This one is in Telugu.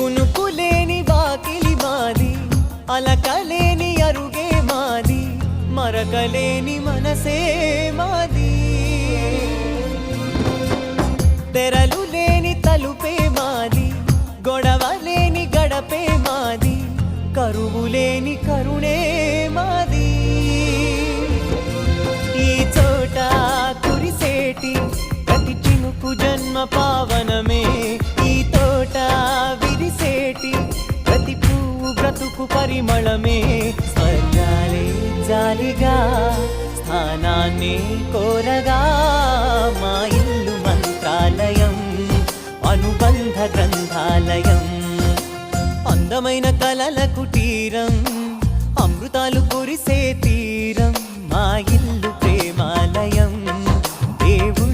కునుకులేని వాకిలి మాది, అలకలేని అరుగే మాది, మరకలేని మనసే మాది. తెరలు లేని తలుపే మాది, గొడవలేని గడపే మాది, కరువులేని కరుణే మాది. ఈ చోట కురిసేటి ప్రతి చినుకు జన్మ పావనమే, ఈ తోట విరిసేటి ప్రతి పువ్వు బ్రతుకు పరిమళమే. స్వర్గాలే జాలిగా స్థానాన్ని కోరగా, మా ఇల్లు మంత్రాలయం, అనుబంధ గ్రంథాలయం. అందమైన